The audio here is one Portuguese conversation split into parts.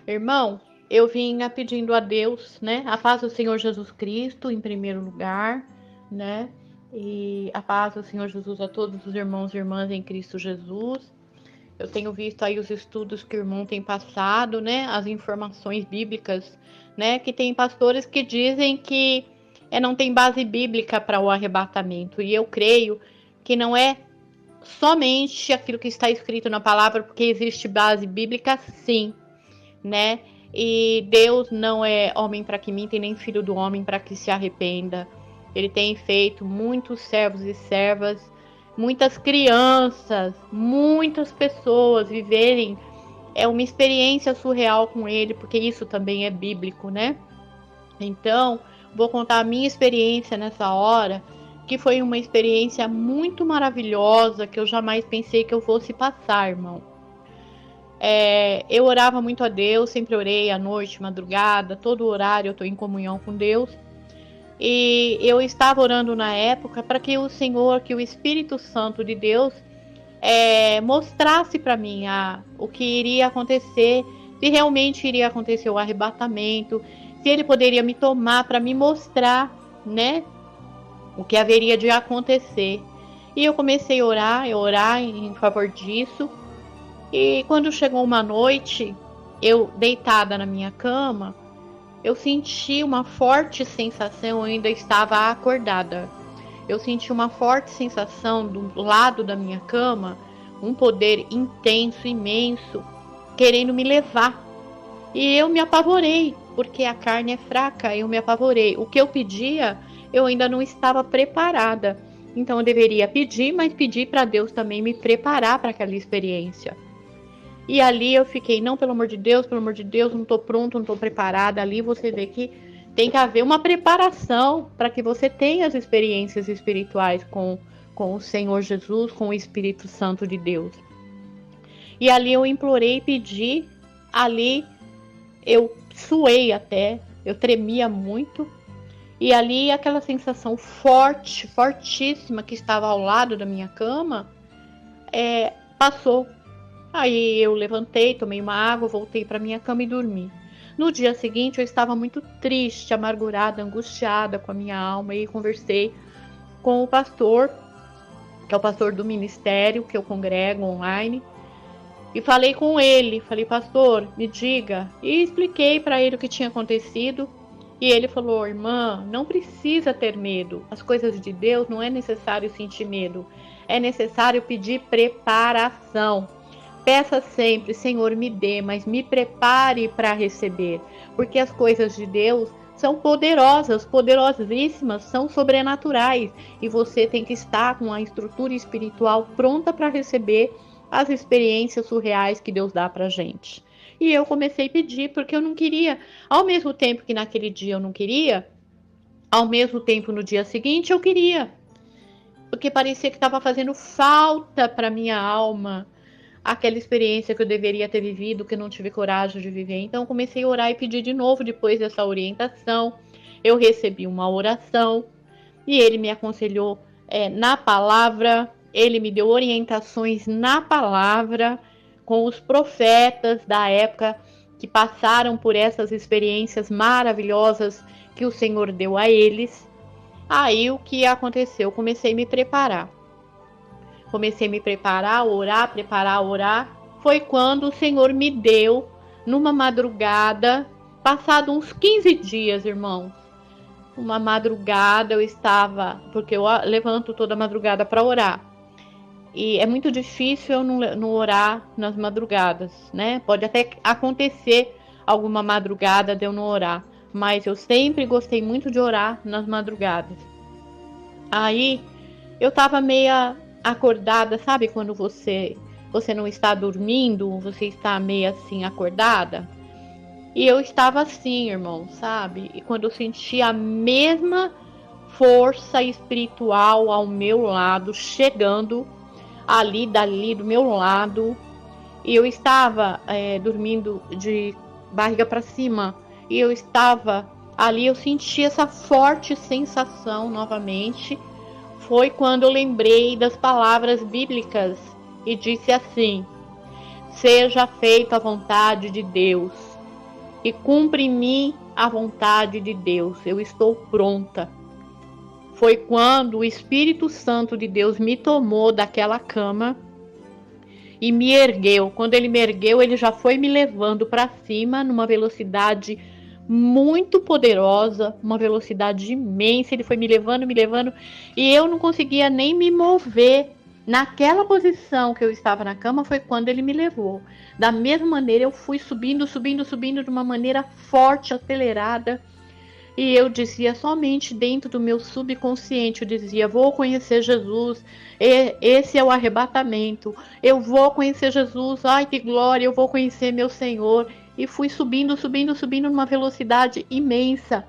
Irmão, eu vinha pedindo a Deus, né, a paz do Senhor Jesus Cristo em primeiro lugar, né, e a paz do Senhor Jesus a todos os irmãos e irmãs em Cristo Jesus. Eu tenho visto aí os estudos que o irmão tem passado, né, as informações bíblicas, né, que tem pastores que dizem que não tem base bíblica para o arrebatamento, e eu creio que não é somente aquilo que está escrito na palavra, porque existe base bíblica, sim, né? E Deus não é homem para que minta, e nem filho do homem para que se arrependa. Ele tem feito muitos servos e servas, muitas crianças, muitas pessoas viverem uma experiência surreal com ele, porque isso também é bíblico, né? Então, vou contar a minha experiência nessa hora, que foi uma experiência muito maravilhosa, que eu jamais pensei que eu fosse passar, irmão. Eu orava muito a Deus, sempre orei à noite, madrugada, todo horário eu estou em comunhão com Deus. E eu estava orando na época para que o Senhor, que o Espírito Santo de Deus, mostrasse para mim o que iria acontecer, se realmente iria acontecer o arrebatamento, se ele poderia me tomar para me mostrar, né, o que haveria de acontecer. E eu comecei a orar em favor disso. E quando chegou uma noite, eu deitada na minha cama, eu senti uma forte sensação, eu ainda estava acordada. Eu senti uma forte sensação do lado da minha cama, um poder intenso, imenso, querendo me levar. E eu me apavorei, porque a carne é fraca, eu me apavorei. O que eu pedia, eu ainda não estava preparada. Então eu deveria pedir, mas pedir para Deus também me preparar para aquela experiência. E ali eu fiquei, não, pelo amor de Deus, não estou pronto, não estou preparada. Ali você vê que tem que haver uma preparação para que você tenha as experiências espirituais com o Senhor Jesus, com o Espírito Santo de Deus. E ali eu implorei, pedi, ali eu suei até, eu tremia muito. E ali aquela sensação forte, fortíssima que estava ao lado da minha cama, passou. Aí eu levantei, tomei uma água, voltei para minha cama e dormi. No dia seguinte eu estava muito triste, amargurada, angustiada com a minha alma e conversei com o pastor, que é o pastor do ministério que eu congrego online. E falei com ele, falei, pastor, me diga. E expliquei para ele o que tinha acontecido. E ele falou, irmã, não precisa ter medo. As coisas de Deus não é necessário sentir medo. É necessário pedir preparação. Peça sempre, Senhor, me dê, mas me prepare para receber. Porque as coisas de Deus são poderosas, poderosíssimas, são sobrenaturais. E você tem que estar com a estrutura espiritual pronta para receber as experiências surreais que Deus dá pra gente. E eu comecei a pedir, porque eu não queria, ao mesmo tempo que naquele dia eu não queria, ao mesmo tempo no dia seguinte eu queria. Porque parecia que estava fazendo falta para minha alma aquela experiência que eu deveria ter vivido, que eu não tive coragem de viver. Então eu comecei a orar e pedir de novo depois dessa orientação. Eu recebi uma oração e ele me aconselhou na palavra. Ele me deu orientações na palavra, com os profetas da época que passaram por essas experiências maravilhosas que o Senhor deu a eles. Aí o que aconteceu? Eu comecei a me preparar. Orar. Foi quando o Senhor me deu, numa madrugada, passado uns 15 dias, irmãos. Uma madrugada eu estava, porque eu levanto toda madrugada para orar. E é muito difícil eu não orar nas madrugadas, né? Pode até acontecer alguma madrugada de eu não orar, mas eu sempre gostei muito de orar nas madrugadas. Aí eu tava meia acordada, sabe quando você não está dormindo, você está meio assim acordada? E eu estava assim, irmão, sabe? E quando eu senti a mesma força espiritual ao meu lado, chegando dali do meu lado, e eu estava dormindo de barriga para cima, e eu estava ali, eu senti essa forte sensação novamente. Foi quando eu lembrei das palavras bíblicas e disse assim: seja feita a vontade de Deus. e cumpre em mim a vontade de Deus. Eu estou pronta. Foi quando o Espírito Santo de Deus me tomou daquela cama e me ergueu. Quando ele me ergueu, ele já foi me levando para cima numa velocidade muito poderosa, uma velocidade imensa. Ele foi me levando, e eu não conseguia nem me mover. Naquela posição que eu estava na cama foi quando ele me levou. Da mesma maneira, eu fui subindo de uma maneira forte, acelerada. E eu dizia somente dentro do meu subconsciente, eu dizia, vou conhecer Jesus, esse é o arrebatamento, eu vou conhecer Jesus, ai que glória, eu vou conhecer meu Senhor. E fui subindo numa velocidade imensa.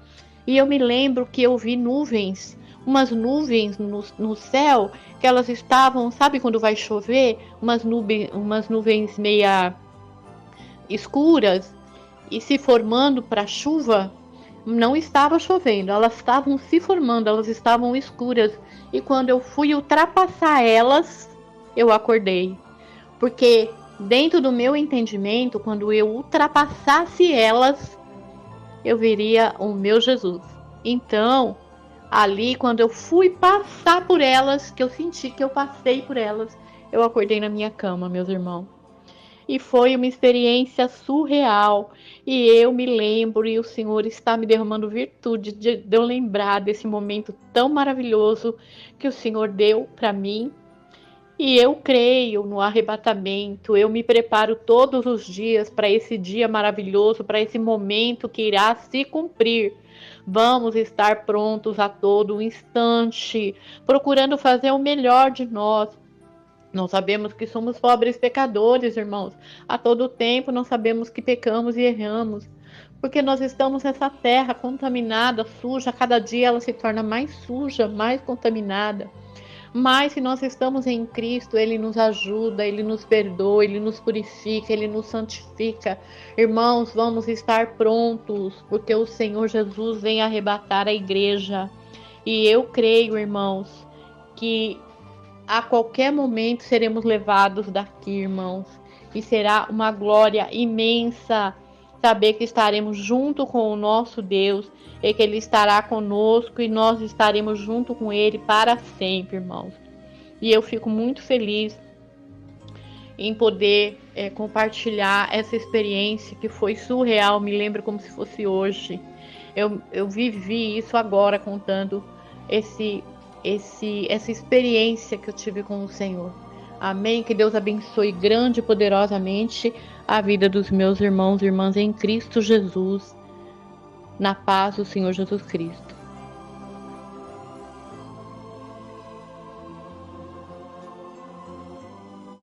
E eu me lembro que eu vi nuvens, umas nuvens no céu, que elas estavam, sabe quando vai chover? Umas nuvens meia escuras e se formando para chuva. Não estava chovendo, elas estavam se formando, elas estavam escuras. E quando eu fui ultrapassar elas, eu acordei. Porque dentro do meu entendimento, quando eu ultrapassasse elas, eu veria o meu Jesus. Então, ali, quando eu fui passar por elas, que eu senti que eu passei por elas, eu acordei na minha cama, meus irmãos. E foi uma experiência surreal. E eu me lembro, e o Senhor está me derramando virtude de eu lembrar desse momento tão maravilhoso que o Senhor deu para mim. E eu creio no arrebatamento. Eu me preparo todos os dias para esse dia maravilhoso, para esse momento que irá se cumprir. Vamos estar prontos a todo instante, procurando fazer o melhor de nós. Nós sabemos que somos pobres pecadores, irmãos. A todo tempo nós sabemos que pecamos e erramos. Porque nós estamos nessa terra contaminada, suja. Cada dia ela se torna mais suja, mais contaminada. Mas se nós estamos em Cristo, Ele nos ajuda, Ele nos perdoa, Ele nos purifica, Ele nos santifica. Irmãos, vamos estar prontos, porque o Senhor Jesus vem arrebatar a igreja. E eu creio, irmãos, que a qualquer momento seremos levados daqui, irmãos. E será uma glória imensa saber que estaremos junto com o nosso Deus e que Ele estará conosco e nós estaremos junto com Ele para sempre, irmãos. E eu fico muito feliz em poder compartilhar essa experiência que foi surreal. Me lembro como se fosse hoje. Eu vivi isso agora contando essa experiência que eu tive com o Senhor. Amém? Que Deus abençoe grande e poderosamente a vida dos meus irmãos e irmãs em Cristo Jesus, na paz do Senhor Jesus Cristo.